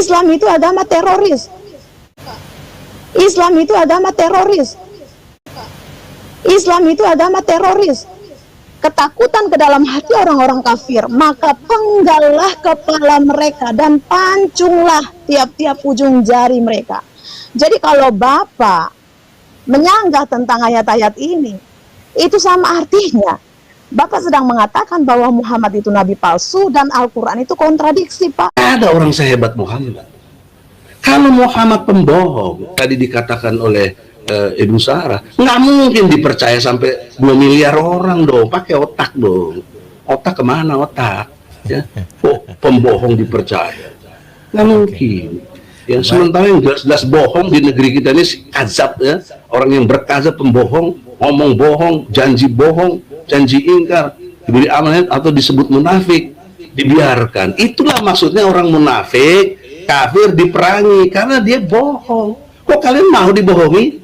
Islam itu agama teroris. Islam itu agama teroris. Islam itu agama teroris. Ketakutan ke dalam hati orang-orang kafir, maka penggallah kepala mereka dan pancunglah tiap-tiap ujung jari mereka. Jadi kalau Bapak menyanggah tentang ayat-ayat ini, itu sama artinya Bapak sedang mengatakan bahwa Muhammad itu nabi palsu dan Al-Quran itu kontradiksi, Pak. Ada orang sehebat Muhammad. Kalau Muhammad pembohong, tadi dikatakan oleh Ibu Sarah, nggak mungkin dipercaya sampai 2 miliar orang dong. Pakai otak dong. Otak kemana otak? Ya, pembohong dipercaya, nggak mungkin. Ya, sementara yang jelas-jelas bohong di negeri kita ini kazab, ya, orang yang berkazab, pembohong, ngomong bohong, janji ingkar, diberi amanat atau disebut munafik, dibiarkan. Itulah maksudnya orang munafik, kafir diperangi karena dia bohong. Kok kalian mau dibohongi?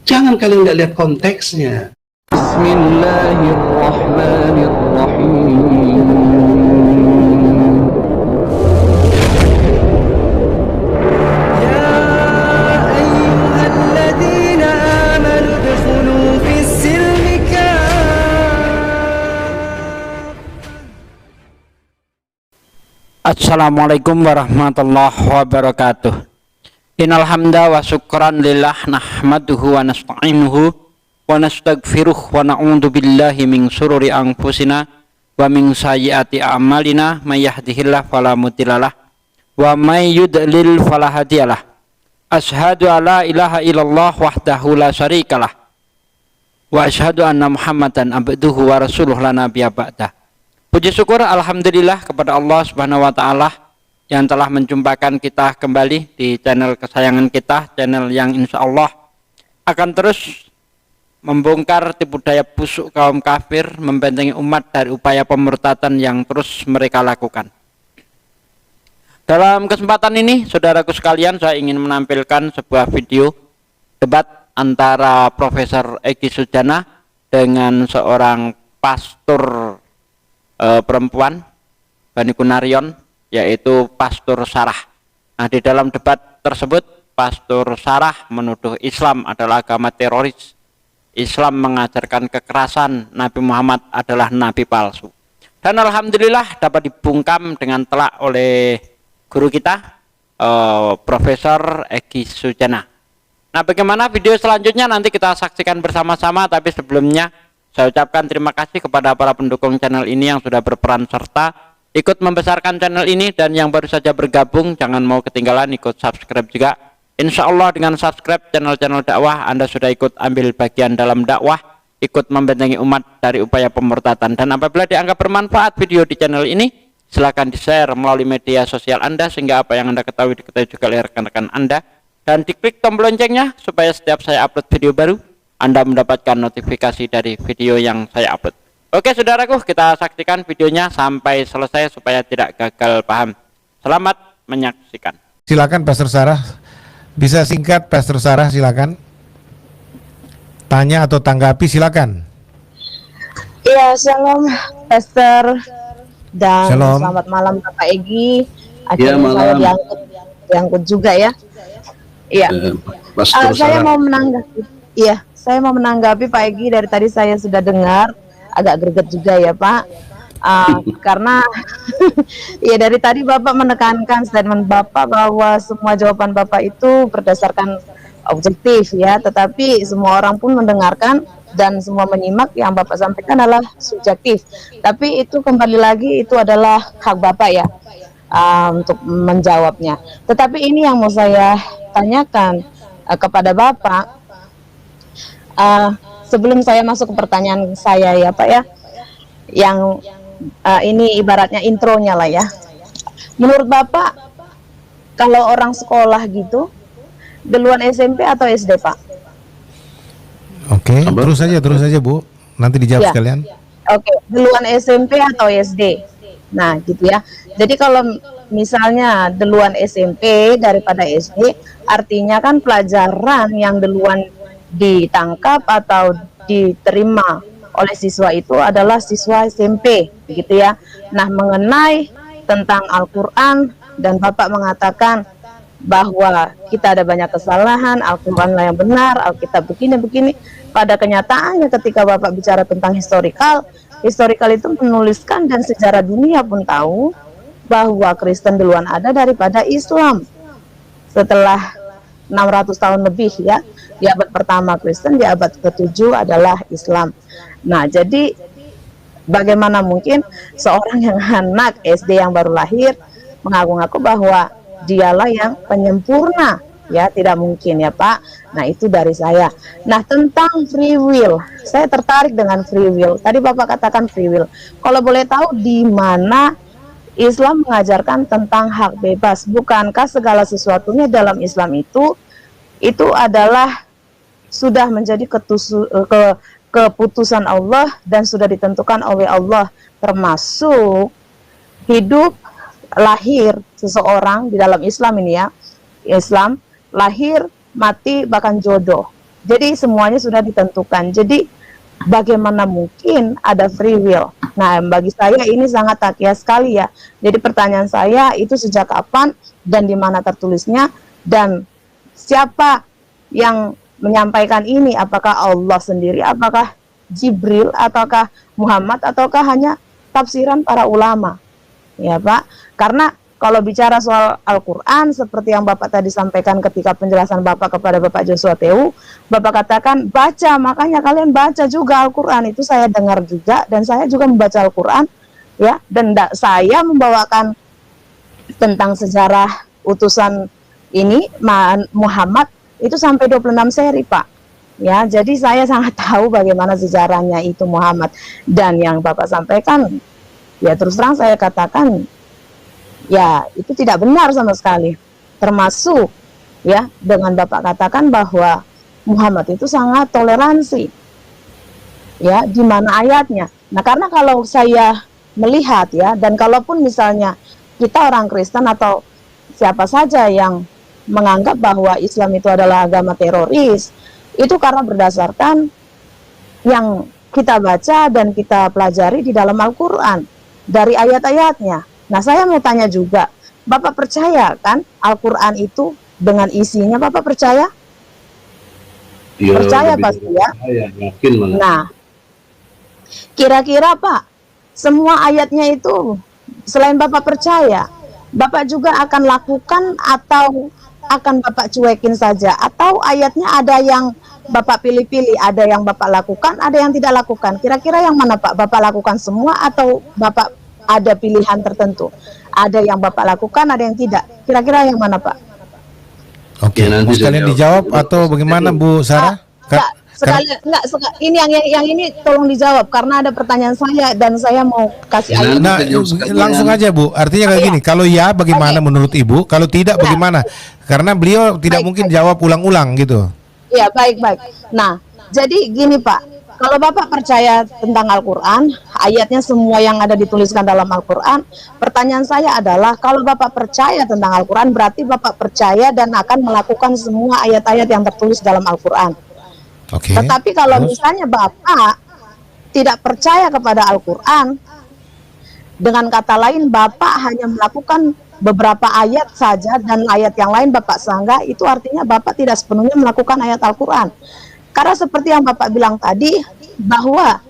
Jangan kalian nggak lihat konteksnya. Bismillahirrahmanirrahim. Ya ayyuhalladzina amanu dkhulu fis-silmi Assalamualaikum warahmatullahi wabarakatuh. Innal hamda wa syukran lillah nahmaduhu wa nasta'inuhu wa nastaghfiruh wa na'udzu billahi min syururi anfusina wa min sayyiati a'malina may yahdihillahu fala mudhillalah wa may yudlil fala hadiyalah. Asyhadu alla ilaha illallah wahdahu la syarikalah wa asyhadu anna Muhammadan abduhu wa rasuluh la nabiyya ba'dah. Puji syukur alhamdulillah kepada Allah Subhanahu wa taala yang telah menjumpakan kita kembali di channel kesayangan kita, channel yang insya Allah akan terus membongkar tipu daya busuk kaum kafir, membentengi umat dari upaya pemurtadan yang terus mereka lakukan. Dalam kesempatan ini, saudaraku sekalian, saya ingin menampilkan sebuah video debat antara Profesor Egy Sujana dengan seorang pastor perempuan Bani Kunarion, yaitu Pastor Sarah. Nah, di dalam debat tersebut Pastor Sarah menuduh Islam adalah agama teroris. Islam mengajarkan kekerasan, Nabi Muhammad adalah nabi palsu. Dan alhamdulillah dapat dibungkam dengan telak oleh guru kita, Profesor Egy Sujana. Nah, bagaimana video selanjutnya nanti kita saksikan bersama-sama, tapi sebelumnya saya ucapkan terima kasih kepada para pendukung channel ini yang sudah berperan serta ikut membesarkan channel ini, dan yang baru saja bergabung jangan mau ketinggalan ikut subscribe juga. Insya Allah dengan subscribe channel-channel dakwah Anda sudah ikut ambil bagian dalam dakwah, ikut membentengi umat dari upaya pemurtadan. Dan apabila dianggap bermanfaat video di channel ini, silakan di-share melalui media sosial Anda sehingga apa yang Anda ketahui diketahui juga oleh rekan-rekan Anda, dan diklik tombol loncengnya supaya setiap saya upload video baru Anda mendapatkan notifikasi dari video yang saya upload. Oke saudaraku, kita saksikan videonya sampai selesai supaya tidak gagal paham. Selamat menyaksikan. Silakan Pastor Sarah. Bisa singkat Pastor Sarah, silakan. Tanya atau tanggapi silakan. Iya, shalom Pastor dan Shalom. Selamat malam Bapak Egy. Akhirnya Ya, saya malam. diangkut juga ya. Iya. Pastor Saya Sarah. mau menanggapi. Iya, saya mau menanggapi Pak Egy. Dari tadi saya sudah dengar, agak greget juga ya Pak, karena ya dari tadi Bapak menekankan statement Bapak bahwa semua jawaban Bapak itu berdasarkan objektif ya, tetapi semua orang pun mendengarkan dan semua menyimak yang Bapak sampaikan adalah subjektif. Tapi itu kembali lagi itu adalah hak Bapak ya, untuk menjawabnya. Tetapi ini yang mau saya tanyakan kepada Bapak. Sebelum saya masuk ke pertanyaan saya ya Pak ya, yang ini ibaratnya intronya lah ya. Menurut Bapak, kalau orang sekolah gitu, duluan SMP atau SD Pak? Oke, terus saja Bu. Nanti dijawab Ya. sekalian. Oke, duluan SMP atau SD? Nah gitu ya. Jadi kalau misalnya duluan SMP daripada SD, artinya kan pelajaran yang duluan ditangkap atau diterima oleh siswa itu adalah siswa SMP gitu ya. Nah, mengenai tentang Al-Quran dan Bapak mengatakan bahwa kita ada banyak kesalahan, Al-Quran lah yang benar, Alkitab begini-begini. Pada kenyataannya ketika Bapak bicara tentang historical itu menuliskan dan sejarah dunia pun tahu bahwa Kristen duluan ada daripada Islam. Setelah 600 tahun lebih ya, di abad pertama Kristen, di abad ke-7 adalah Islam. Nah, jadi bagaimana mungkin seorang yang anak SD yang baru lahir mengaku-ngaku bahwa dialah yang penyempurna? Ya, tidak mungkin ya Pak. Nah, itu dari saya. Nah, tentang free will, saya tertarik dengan free will. Tadi Bapak katakan free will. Kalau boleh tahu di mana Islam mengajarkan tentang hak bebas? Bukankah segala sesuatunya dalam Islam itu adalah sudah menjadi keputusan Allah dan sudah ditentukan oleh Allah, termasuk hidup, lahir seseorang di dalam Islam ini ya, Islam, lahir, mati, bahkan jodoh. Jadi semuanya sudah ditentukan. Jadi bagaimana mungkin ada free will? Nah, bagi saya ini sangat takia sekali ya. Jadi pertanyaan saya itu sejak kapan dan di mana tertulisnya dan siapa yang menyampaikan ini? Apakah Allah sendiri, apakah Jibril, ataukah Muhammad, ataukah hanya tafsiran para ulama? Ya Pak, karena kalau bicara soal Al-Quran, seperti yang Bapak tadi sampaikan ketika penjelasan Bapak kepada Bapak Joshua Tehu, Bapak katakan baca, makanya kalian baca juga Al-Quran. Itu saya dengar juga, dan saya juga membaca Al-Quran, ya. Dan saya membawakan tentang sejarah utusan ini, Muhammad, itu sampai 26 seri, Pak. Ya, jadi saya sangat tahu bagaimana sejarahnya itu Muhammad. Dan yang Bapak sampaikan, ya terus terang saya katakan, ya itu tidak benar sama sekali. Termasuk ya dengan Bapak katakan bahwa Muhammad itu sangat toleransi. Ya, di mana ayatnya? Nah, karena kalau saya melihat ya, dan kalaupun misalnya kita orang Kristen atau siapa saja yang menganggap bahwa Islam itu adalah agama teroris, itu karena berdasarkan yang kita baca dan kita pelajari di dalam Al-Quran dari ayat-ayatnya. Nah, saya mau tanya juga, Bapak percaya kan Al-Quran itu dengan isinya? Bapak percaya? Ya, percaya pasti ya? Saya yakin malah. Nah, kira-kira Pak, semua ayatnya itu selain Bapak percaya, Bapak juga akan lakukan atau akan Bapak cuekin saja? Atau ayatnya ada yang Bapak pilih-pilih, ada yang Bapak lakukan, ada yang tidak lakukan? Kira-kira yang mana Pak? Bapak lakukan semua atau Bapak ada pilihan tertentu? Ada yang Bapak lakukan, ada yang tidak. Kira-kira yang mana Pak? Oke, Ya, nanti mau sekalian saya dijawab jawab. atau bagaimana Bu Sarah? Ini yang ini tolong dijawab karena ada pertanyaan saya dan saya mau kasih Ya, ayat. Nah, Kita jawab sekalian. langsung aja Bu. Artinya kayak gini, kalau ya bagaimana menurut Ibu? Kalau tidak bagaimana? Karena beliau tidak mungkin jawab ulang-ulang gitu. Ya, baik-baik. Nah, jadi gini Pak, kalau Bapak percaya tentang Al-Quran, ayatnya semua yang ada dituliskan dalam Al-Quran, pertanyaan saya adalah, kalau Bapak percaya tentang Al-Quran, berarti Bapak percaya dan akan melakukan semua ayat-ayat yang tertulis dalam Al-Quran. Oke. Tetapi kalau Terus? misalnya Bapak tidak percaya kepada Al-Quran, dengan kata lain Bapak hanya melakukan beberapa ayat saja dan ayat yang lain Bapak sanggah, itu artinya Bapak tidak sepenuhnya melakukan ayat Al-Quran. Karena seperti yang Bapak bilang tadi, bahwa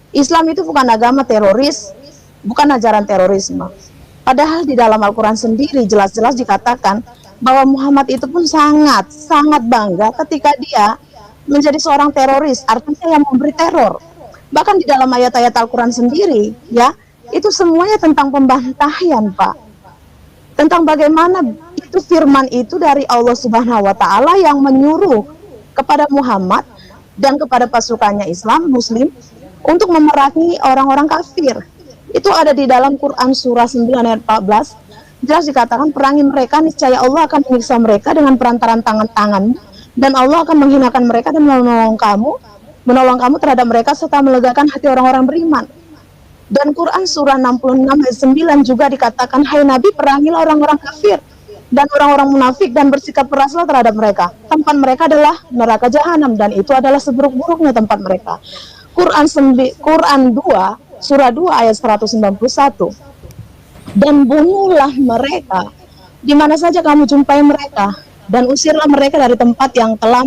Islam itu bukan agama teroris, bukan ajaran terorisme. Padahal di dalam Al-Quran sendiri jelas-jelas dikatakan bahwa Muhammad itu pun sangat bangga ketika dia menjadi seorang teroris, artinya yang memberi teror. Bahkan di dalam ayat-ayat Al-Quran sendiri, ya, itu semuanya tentang pembantaian, Pak. Tentang bagaimana itu firman itu dari Allah Subhanahu wa Ta'ala yang menyuruh kepada Muhammad dan kepada pasukannya Islam, Muslim, untuk memerangi orang-orang kafir. Itu ada di dalam Quran surah 9 ayat 14. Jelas dikatakan, perangi mereka, niscaya Allah akan menyiksa mereka dengan perantaran tangan-tanganmu, dan Allah akan menghinakan mereka dan menolong kamu terhadap mereka serta melegakan hati orang-orang beriman. Dan Quran surah 66 ayat 9 juga dikatakan, hai Nabi, perangilah orang-orang kafir dan orang-orang munafik dan bersikap keraslah terhadap mereka. Tempat mereka adalah neraka jahanam dan itu adalah seburuk-buruknya tempat mereka. Quran 2 surah 2 ayat 191. Dan bunuhlah mereka di mana saja kamu jumpai mereka, dan usirlah mereka dari tempat yang telah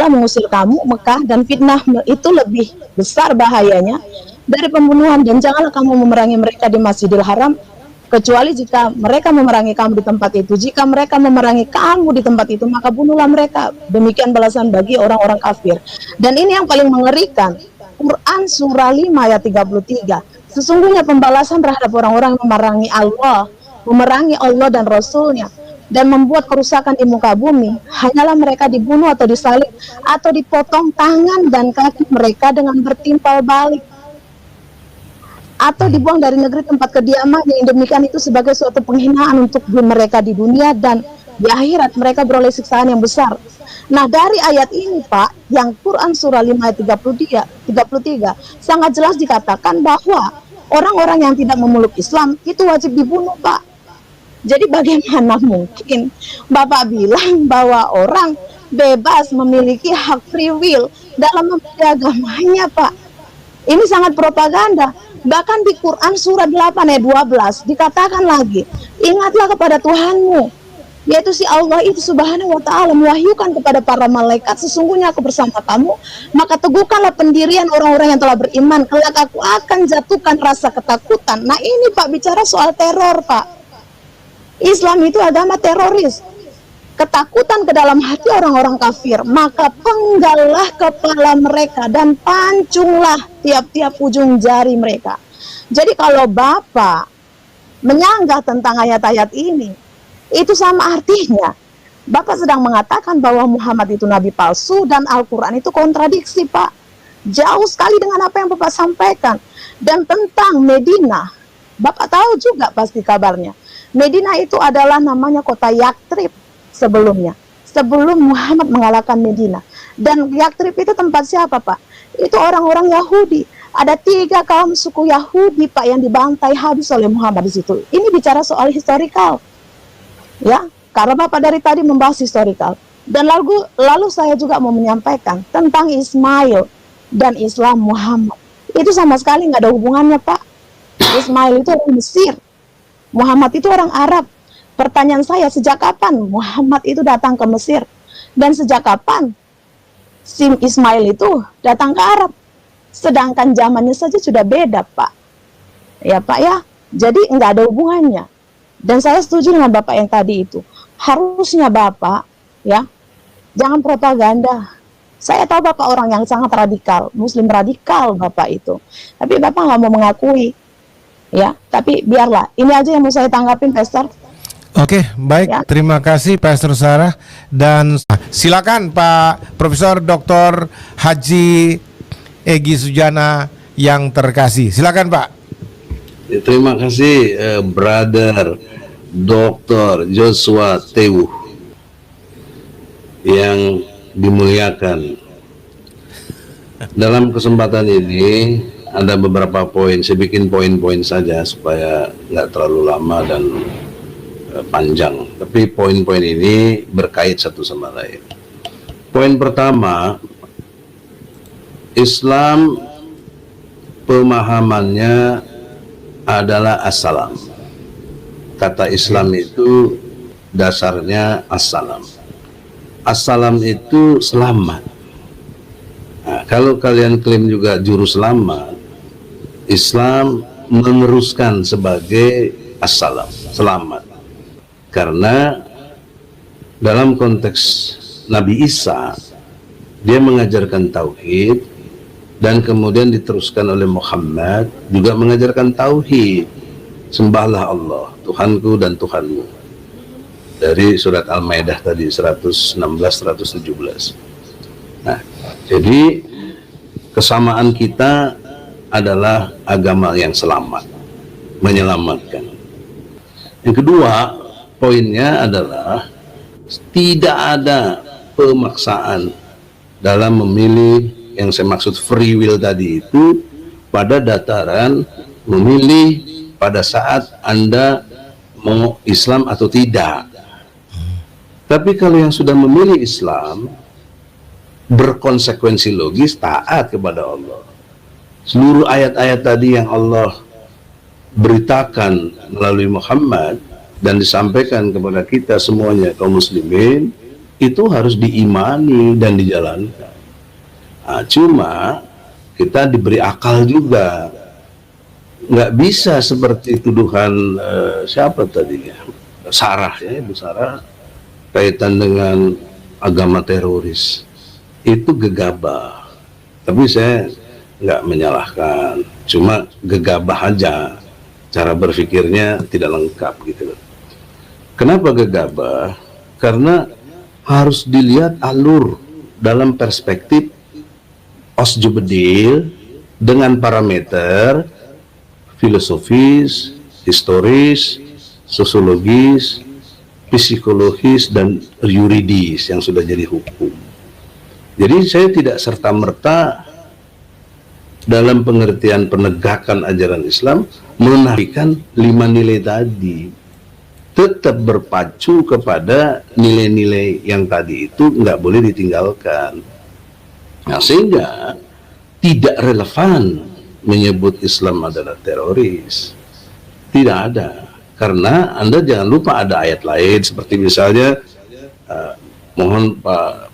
mengusir kamu, Mekah, dan fitnah itu lebih besar bahayanya dari pembunuhan, dan janganlah kamu memerangi mereka di Masjidil Haram kecuali jika mereka memerangi kamu di tempat itu. Jika mereka memerangi kamu di tempat itu, maka bunuhlah mereka. Demikian balasan bagi orang-orang kafir. Dan ini yang paling mengerikan, Quran surah 5 ayat 33. Sesungguhnya pembalasan terhadap orang-orang yang memerangi Allah dan Rasulnya, dan membuat kerusakan di muka bumi, hanyalah mereka dibunuh atau disalib, atau dipotong tangan dan kaki mereka dengan bertimpal balik, atau dibuang dari negeri tempat kediaman, yang demikian itu sebagai suatu penghinaan untuk mereka di dunia, dan di akhirat mereka beroleh siksaan yang besar. Nah, dari ayat ini, Pak, yang Quran surah 5 ayat 33 sangat jelas dikatakan bahwa orang-orang yang tidak memeluk Islam itu wajib dibunuh, Pak. Jadi bagaimana mungkin Bapak bilang bahwa orang bebas memiliki hak free will dalam memilih agamanya, Pak? Ini sangat propaganda. Bahkan di Quran surat 8 ayat 12 dikatakan lagi, ingatlah kepada Tuhanmu, yaitu si Allah itu subhanahu wa ta'ala mewahyukan kepada para malaikat, sesungguhnya aku bersama kamu, maka teguhkanlah pendirian orang-orang yang telah beriman, kelak aku akan jatuhkan rasa ketakutan. Nah ini, Pak, bicara soal teror, Pak. Islam itu agama teroris. Ketakutan ke dalam hati orang-orang kafir, maka penggallah kepala mereka dan pancunglah tiap-tiap ujung jari mereka. Jadi kalau Bapak menyanggah tentang ayat-ayat ini, itu sama artinya Bapak sedang mengatakan bahwa Muhammad itu nabi palsu dan Al-Quran itu kontradiksi, Pak. Jauh sekali dengan apa yang Bapak sampaikan. Dan tentang Medina, Bapak tahu juga pasti kabarnya. Medina itu adalah namanya kota Yaktrib sebelumnya, sebelum Muhammad mengalahkan Medina. Dan Yaktrib itu tempat siapa, Pak? Itu orang-orang Yahudi. Ada 3 kaum suku Yahudi, Pak, yang dibantai habis oleh Muhammad di situ. Ini bicara soal historikal, ya. Karena Bapak dari tadi membahas historikal. Dan lalu saya juga mau menyampaikan tentang Ismail dan Islam Muhammad. Itu sama sekali nggak ada hubungannya, Pak. Ismail itu orang Mesir, Muhammad itu orang Arab. Pertanyaan saya, sejak kapan Muhammad itu datang ke Mesir? Dan sejak kapan si Ismail itu datang ke Arab? Sedangkan zamannya saja sudah beda, Pak. Ya, Pak, ya. Jadi nggak ada hubungannya. Dan saya setuju dengan Bapak yang tadi itu. Harusnya Bapak, ya, jangan propaganda. Saya tahu Bapak orang yang sangat radikal, Muslim radikal Bapak itu. Tapi Bapak nggak mau mengakui. Ya, tapi biarlah. Ini aja yang mau saya tanggapin, Pastor. Oke, baik. Ya. Terima kasih Pastor Sarah, dan silakan Pak Profesor Dr. Haji Egy Sujana yang terkasih. Silakan, Pak. Terima kasih Brother Dr. Joshua Tewu yang dimuliakan. Dalam kesempatan ini ada beberapa poin, saya bikin poin-poin saja supaya nggak terlalu lama dan panjang. Tapi poin-poin ini berkait satu sama lain. Poin pertama, Islam pemahamannya adalah assalam. Kata Islam itu dasarnya assalam. Assalam itu selamat. Nah, kalau kalian klaim juga juru selamat, Islam meneruskan sebagai assalam, selamat. Karena dalam konteks Nabi Isa, dia mengajarkan tauhid, dan kemudian diteruskan oleh Muhammad juga mengajarkan tauhid. Sembahlah Allah, Tuhanku dan Tuhanmu. Dari surat Al-Maidah tadi 116-117. Nah, jadi kesamaan kita adalah agama yang selamat, menyelamatkan. Yang kedua, poinnya adalah tidak ada pemaksaan dalam memilih, yang saya maksud free will tadi itu pada dataran memilih pada saat Anda mau Islam atau tidak. Tapi kalau yang sudah memilih Islam, berkonsekuensi logis taat kepada Allah. Seluruh ayat-ayat tadi yang Allah beritakan melalui Muhammad dan disampaikan kepada kita semuanya kaum muslimin, itu harus diimani dan dijalankan. Nah, cuma kita diberi akal juga, nggak bisa seperti tuduhan siapa tadi ya, Sarah ya, Ibu Sarah, kaitan dengan agama teroris, itu gegabah. Tapi saya nggak menyalahkan, cuma gegabah aja, cara berpikirnya tidak lengkap gitu loh. Kenapa gegabah? Karena harus dilihat alur dalam perspektif Osjubedil dengan parameter filosofis, historis, sosiologis, psikologis, dan yuridis yang sudah jadi hukum. Jadi saya tidak serta-merta dalam pengertian penegakan ajaran Islam menafikan 5 nilai tadi. Tetap berpacu kepada nilai-nilai yang tadi itu, nggak boleh ditinggalkan. Nah, sehingga tidak relevan menyebut Islam adalah teroris. Tidak ada. Karena Anda jangan lupa ada ayat lain, seperti misalnya mohon Pak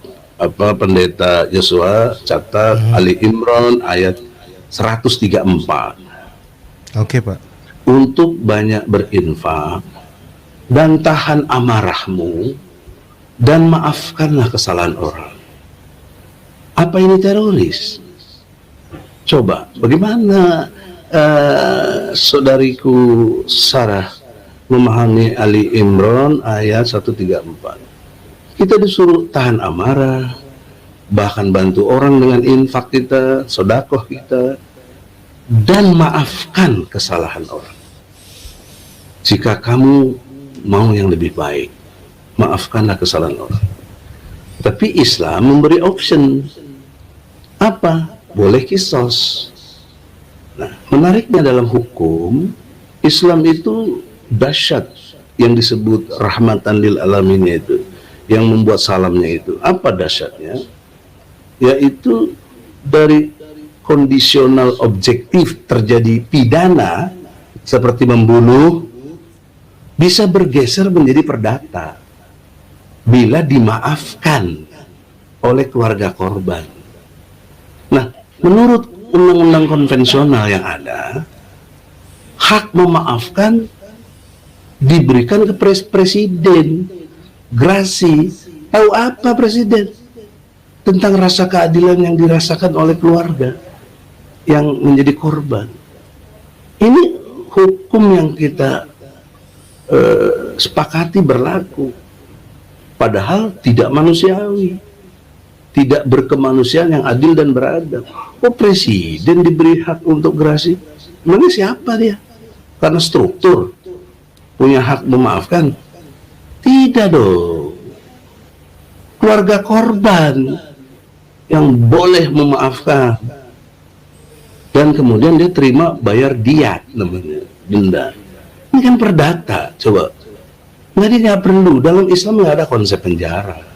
Pendeta Yosua catat Ali Imran ayat 134. Oke, Pak. Untuk banyak berinfak dan tahan amarahmu dan maafkanlah kesalahan orang. Apa ini teroris? Coba, bagaimana saudariku Sarah memahami Ali Imran ayat 134? Kita disuruh tahan amarah, bahkan bantu orang dengan infak kita, sedekah kita, dan maafkan kesalahan orang. Jika kamu mau yang lebih baik, maafkanlah kesalahan orang. Tapi Islam memberi option. Apa? Boleh kisos. Nah, menariknya dalam hukum Islam itu dahsyat, yang disebut rahmatan lil alamin itu, yang membuat salamnya itu. Apa dahsyatnya? Yaitu dari kondisional objektif terjadi pidana seperti membunuh bisa bergeser menjadi perdata bila dimaafkan oleh keluarga korban. Nah, menurut undang-undang konvensional yang ada, hak memaafkan diberikan ke presiden, grasi. Tahu apa presiden tentang rasa keadilan yang dirasakan oleh keluarga yang menjadi korban? Ini hukum yang kita sepakati berlaku, padahal tidak manusiawi, tidak berkemanusiaan yang adil dan beradab. Oh, presiden diberi hak untuk gerasi? Emangnya siapa dia? Karena struktur punya hak memaafkan? Tidak dong. Keluarga korban yang boleh memaafkan, dan kemudian dia terima bayar diat, namanya denda. Ini kan perdata, coba. Nggak perlu, dalam Islam nggak ada konsep penjara.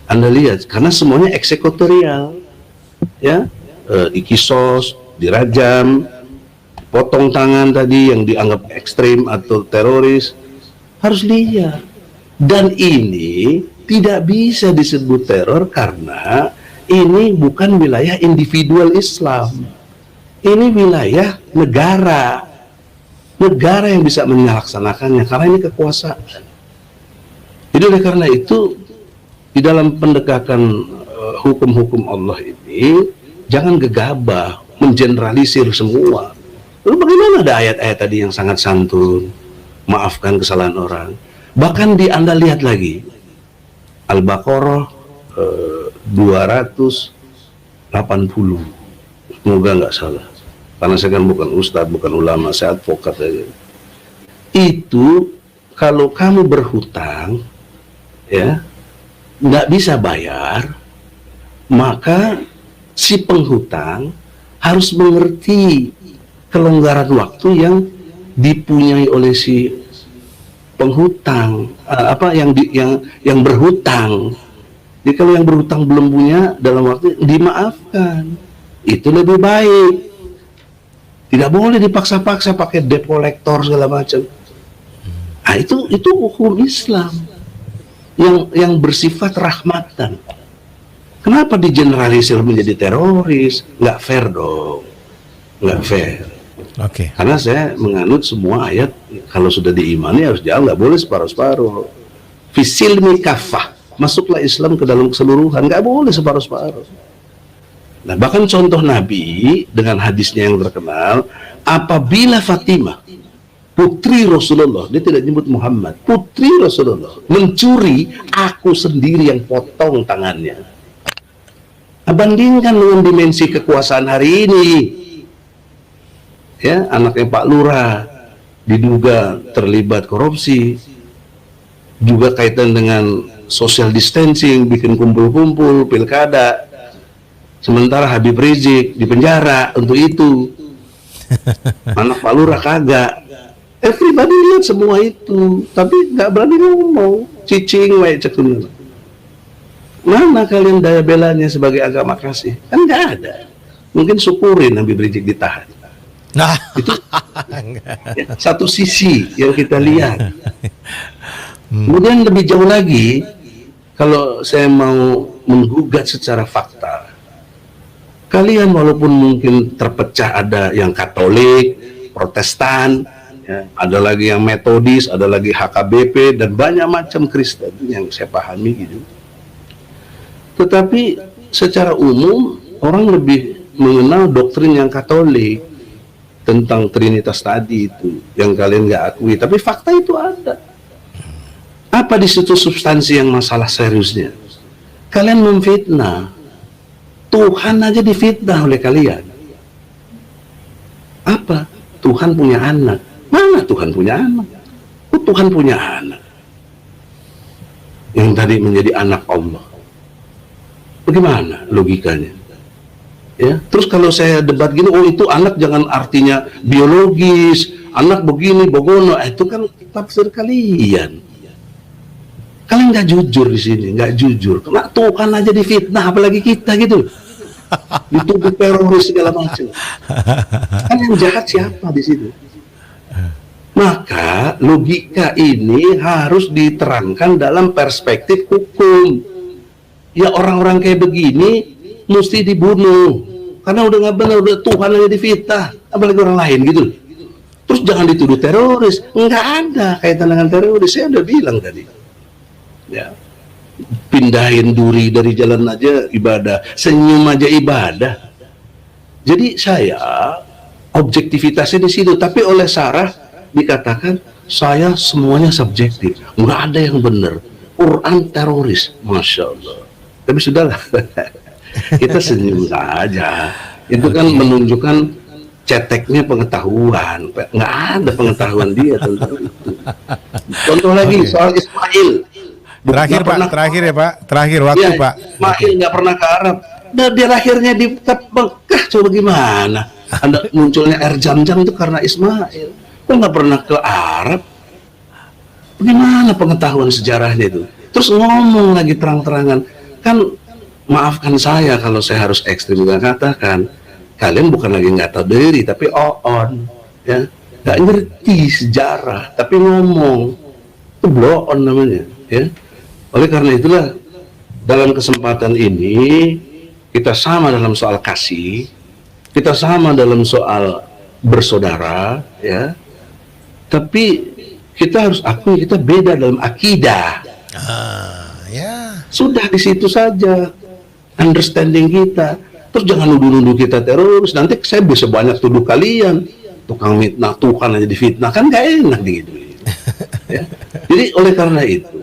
Anda lihat, karena semuanya eksekutorial, ya, dikisos, dirajam, potong tangan tadi yang dianggap ekstrim atau teroris, harus lihat. Dan ini tidak bisa disebut teror karena ini bukan wilayah individual Islam. Ini wilayah negara. Negara yang bisa melaksanakannya, karena ini kekuasaan. Jadi oleh karena itu, di dalam pendekatan hukum-hukum Allah ini, jangan gegabah, mengeneralisir semua. Lalu bagaimana ada ayat-ayat tadi yang sangat santun, maafkan kesalahan orang. Bahkan Anda lihat lagi, Al-Baqarah 280, semoga nggak salah. Karena saya kan bukan ustadz, bukan ulama, saya advokat saja. Itu kalau kamu berhutang, ya, nggak bisa bayar, maka si penghutang harus mengerti kelonggaran waktu yang dipunyai oleh si penghutang, yang berhutang. Jadi kalau yang berhutang belum punya dalam waktu, dimaafkan. Itu lebih baik. Tidak boleh dipaksa-paksa pakai debt collector segala macam. Nah, itu hukum Islam yang bersifat rahmatan. Kenapa digeneralisir menjadi teroris? Nggak fair dong, nggak fair. Oke. Karena saya menganut semua ayat kalau sudah diimani harus jalan, nggak boleh separuh-separuh. Fisilmi kafah, masuklah Islam ke dalam keseluruhan, nggak boleh separuh-separuh. Nah, bahkan contoh Nabi dengan hadisnya yang terkenal, apabila Fatimah putri Rasulullah, dia tidak nyebut Muhammad, putri Rasulullah mencuri, aku sendiri yang potong tangannya. Nah, bandingkan dengan dimensi kekuasaan hari ini. Ya, anaknya Pak Lurah diduga terlibat korupsi, juga kaitan dengan social distancing, bikin kumpul-kumpul pilkada, sementara Habib Rizik di penjara untuk itu. Anak Pak Lurah kagak. Everybody lihat semua itu, tapi nggak berani ngomong. Cicing wae cek dulu. Mana kalian daya belanya sebagai agama kasih? Kan nggak ada. Mungkin syukurin Habib Rizik ditahan. Nah, Itu ya, satu sisi yang kita lihat. Kemudian lebih jauh lagi, kalau saya mau menggugat secara fakta, kalian walaupun mungkin terpecah, ada yang Katolik, Protestan, ya, ada lagi yang Metodis, ada lagi HKBP, dan banyak macam Kristen yang saya pahami gitu. Tetapi secara umum orang lebih mengenal doktrin yang Katolik tentang Trinitas tadi itu yang kalian nggak akui, tapi fakta itu ada. Apa di situ substansi yang masalah seriusnya? Kalian memfitnah Tuhan aja, difitnah oleh kalian. Apa? Tuhan punya anak. Mana Tuhan punya anak? Oh, Tuhan punya anak yang tadi menjadi anak Allah. Bagaimana logikanya? Ya, terus kalau saya debat gini, oh itu anak jangan artinya biologis, anak begini, begono, itu kan tafsir kalian. Kalian nggak jujur di sini, nggak jujur. Karena Tuhan aja difitnah, apalagi kita gitu. Dituduh teroris segala macam. Kan yang jahat siapa di situ? Maka logika ini harus diterangkan dalam perspektif hukum. Ya, orang-orang kayak begini mesti dibunuh karena udah nggak benar, udah Tuhan aja difitnah, apalagi orang lain gitu. Terus jangan dituduh teroris, nggak ada kaitan dengan teroris. Saya udah bilang tadi, ya, pindahin duri dari jalan aja ibadah, senyum aja ibadah. Jadi saya objektivitasnya di situ, tapi oleh Sarah dikatakan saya semuanya subjektif, nggak ada yang benar. Quran teroris, masya Allah. Tapi sudahlah, kita senyum saja. Itu kan menunjukkan ceteknya pengetahuan, nggak ada pengetahuan dia tentang itu. Contoh lagi soal Ismail. terakhir Pak, terakhir ya Pak, terakhir waktu Ya, Pak. Ismail nggak pernah ke Arab. Dan dia lahirnya di Mekah, coba gimana? Ada munculnya air Jam-Jam itu karena Ismail. Kok nggak pernah ke Arab? Bagaimana pengetahuan sejarahnya itu? Terus ngomong lagi terang-terangan. Kan maafkan saya kalau saya harus ekstrim dan katakan, kalian bukan lagi nggak tahu diri, tapi on, ya, nggak ngerti sejarah, tapi ngomong itu blow on namanya, ya. Oleh karena itulah dalam kesempatan ini kita sama dalam soal kasih, kita sama dalam soal bersaudara, ya. Tapi kita harus akui kita beda dalam akidah. Ya. Sudah di situ saja understanding kita. Terus jangan nuduh-nuduh kita teroris. Nanti saya bisa banyak tuduh kalian tukang fitnah, Tuhan aja difitnah, kan gak enak gitu. Ya. Jadi oleh karena itu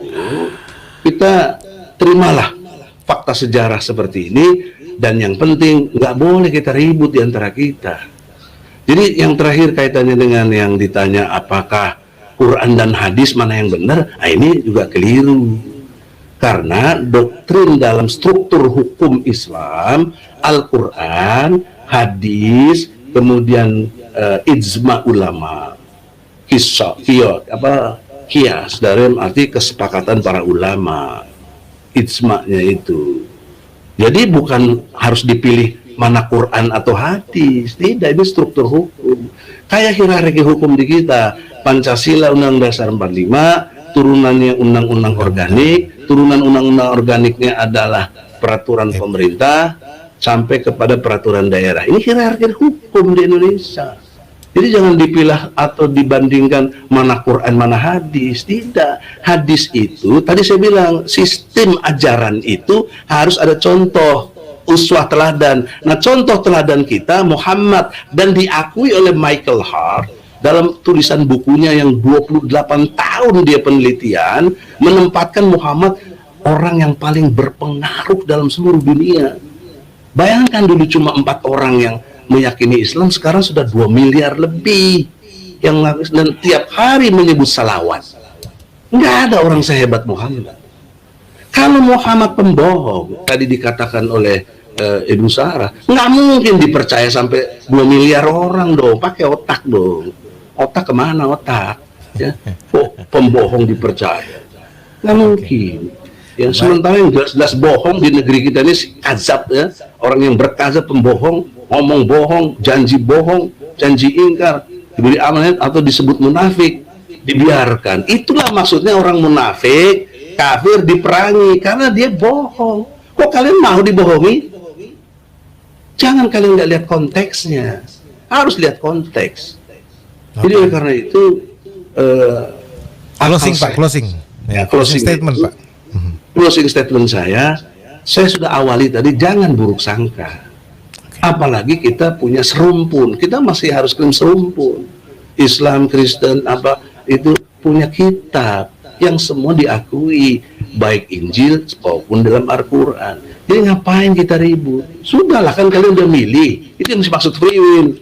kita terimalah fakta sejarah seperti ini, dan yang penting nggak boleh kita ribut di antara kita. Jadi yang terakhir kaitannya dengan yang ditanya apakah Quran dan hadis mana yang benar, nah ini juga keliru. Karena doktrin dalam struktur hukum Islam, Al-Quran, hadis, kemudian ijma ulama, kias dalam arti kesepakatan para ulama, ijma'nya itu. Jadi bukan harus dipilih mana Quran atau hadis, tidak, ini struktur hukum. Kayak hierarki hukum di kita, Pancasila Undang-Undang Dasar 45, turunannya Undang-Undang Organik, turunan Undang-Undang Organiknya adalah peraturan pemerintah, sampai kepada peraturan daerah. Ini hierarki hukum di Indonesia. Jadi jangan dipilah atau dibandingkan mana Quran, mana hadis. Tidak. Hadis itu, tadi saya bilang, sistem ajaran itu harus ada contoh, uswah teladan. Nah, contoh teladan kita Muhammad, dan diakui oleh Michael Hart dalam tulisan bukunya yang 28 tahun dia penelitian, menempatkan Muhammad orang yang paling berpengaruh dalam seluruh dunia. Bayangkan dulu cuma 4 orang yang meyakini Islam, sekarang sudah 2 miliar lebih yang dan tiap hari menyebut salawat. Nggak ada orang sehebat Muhammad. Kalau Muhammad pembohong, tadi dikatakan oleh Ibu Sarah, nggak mungkin dipercaya sampai 2 miliar orang dong. Pakai otak dong. Otak kemana otak? Ya, pembohong dipercaya? Nggak mungkin. Ya, sementara yang jelas-jelas bohong di negeri kita ini kazab, ya, orang yang berkazab, pembohong, ngomong bohong, janji ingkar, diberi amanat atau disebut munafik, dibiarkan. Itulah maksudnya orang munafik, kafir diperangi karena dia bohong. Kok kalian mau dibohongi? Jangan kalian nggak lihat konteksnya, harus lihat konteks. Jadi karena itu closing ya, closing statement Pak. Closing statement saya sudah awali tadi, jangan buruk sangka. Apalagi kita punya serumpun, kita masih harus klaim serumpun. Islam, Kristen, apa itu punya kitab yang semua diakui, baik Injil maupun dalam Al-Quran. Jadi ngapain kita ribut? Sudahlah, kan kalian udah milih, itu yang dimaksud free will.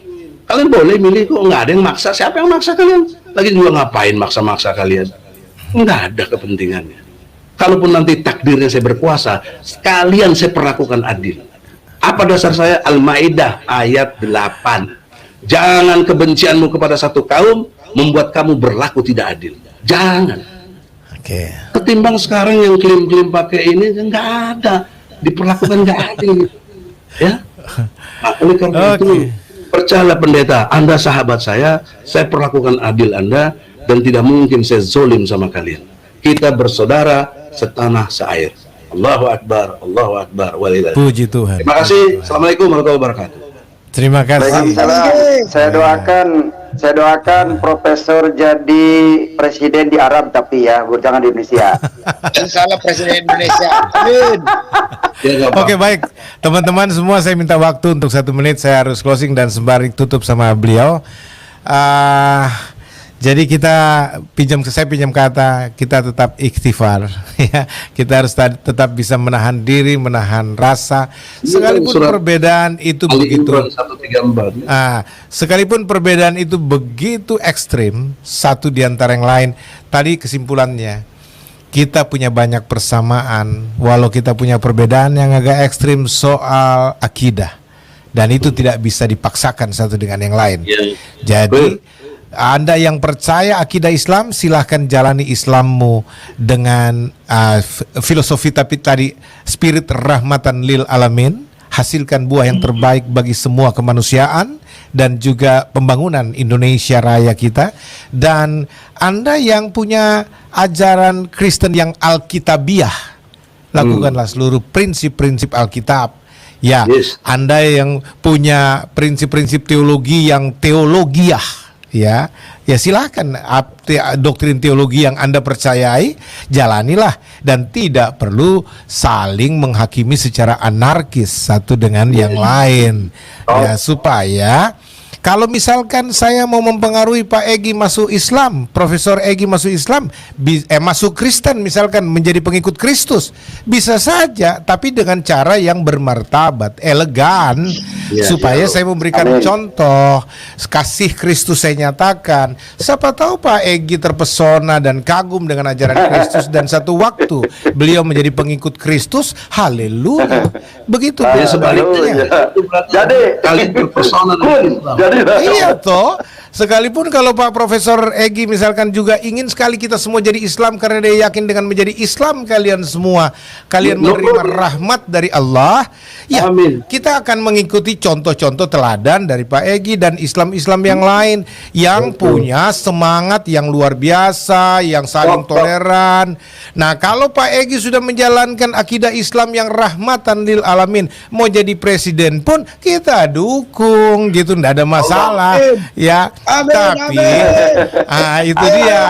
Kalian boleh milih kok, nggak ada yang maksa. Siapa yang maksa kalian? Lagi juga ngapain maksa-maksa kalian? Nggak ada kepentingannya. Kalaupun nanti takdirnya saya berkuasa, sekalian saya perlakukan adil. Apa dasar saya? Al-Maidah ayat 8. Jangan kebencianmu kepada satu kaum membuat kamu berlaku tidak adil. Jangan. Ketimbang sekarang yang klaim-klaim pakai ini, nggak ada, diperlakukan nggak adil. Ya. Nah, oleh karena itu, percayalah pendeta, Anda sahabat saya perlakukan adil Anda, dan tidak mungkin saya zolim sama kalian. Kita bersaudara setanah seair. Allahu Akbar, Allahu Akbar, walillah. Puji Tuhan. Terima kasih. Assalamualaikum warahmatullahi wabarakatuh. Terima kasih. Saya doakan Profesor jadi presiden di Arab, tapi ya, jangan di Indonesia. Insya Allah presiden Indonesia. Amin. Oke, baik. Teman-teman semua, saya minta waktu untuk 1 menit. Saya harus closing dan sembari tutup sama beliau. Jadi saya pinjam kata, kita tetap ikhtifar, ya. Kita harus tetap bisa menahan diri, menahan rasa, sekalipun perbedaan itu begitu. Sekalipun perbedaan itu begitu ekstrim, satu di antara yang lain. Tadi kesimpulannya, kita punya banyak persamaan, walau kita punya perbedaan yang agak ekstrim soal akidah, dan itu tidak bisa dipaksakan satu dengan yang lain. Jadi Anda yang percaya akidah Islam, silahkan jalani Islammu dengan filosofi, tapi tadi spirit rahmatan lil alamin, hasilkan buah yang terbaik bagi semua kemanusiaan dan juga pembangunan Indonesia Raya kita. Dan Anda yang punya ajaran Kristen yang Alkitabiah, lakukanlah seluruh prinsip-prinsip Alkitab. Ya, Anda yang punya prinsip-prinsip teologi yang teologiah, ya silakan doktrin teologi yang Anda percayai, jalanilah, dan tidak perlu saling menghakimi secara anarkis satu dengan yang lain. Ya, supaya kalau misalkan saya mau mempengaruhi Pak Egy masuk Islam, Profesor Egy masuk Islam, masuk Kristen misalkan, menjadi pengikut Kristus, bisa saja, tapi dengan cara yang bermartabat, elegan, supaya saya memberikan contoh, kasih Kristus saya nyatakan. Siapa tahu Pak Egy terpesona dan kagum dengan ajaran Kristus, dan satu waktu beliau menjadi pengikut Kristus. Haleluya. Begitu. Sebaliknya. Jadi kalian terpesona dengan Islam. Iya toh, sekalipun kalau Pak Profesor Egy misalkan juga ingin sekali kita semua jadi Islam, karena dia yakin dengan menjadi Islam kalian semua, kalian menerima rahmat dari Allah, ya, kita akan mengikuti menjadi contoh-contoh teladan dari Pak Egy dan Islam-Islam yang lain yang punya semangat yang luar biasa, yang saling toleran. Nah, kalau Pak Egy sudah menjalankan akidah Islam yang rahmatan lil alamin, mau jadi presiden pun kita dukung gitu, nggak ada masalah ya. Tapi itu dia.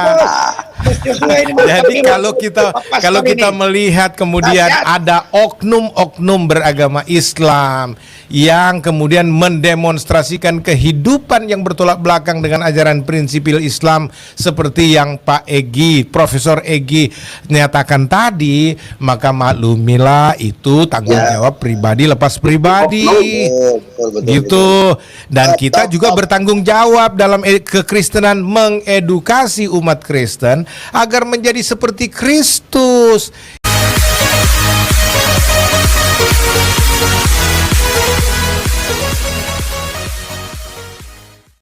Jadi kalau kita melihat kemudian ada oknum-oknum beragama Islam yang kemudian mendemonstrasikan kehidupan yang bertolak belakang dengan ajaran prinsipil Islam seperti yang Pak Egy, Profesor Egy nyatakan tadi, maka maklumilah itu tanggung jawab pribadi lepas pribadi. Gitu. Dan kita juga bertanggung jawab dalam kekristenan mengedukasi umat Kristen agar menjadi seperti Kristus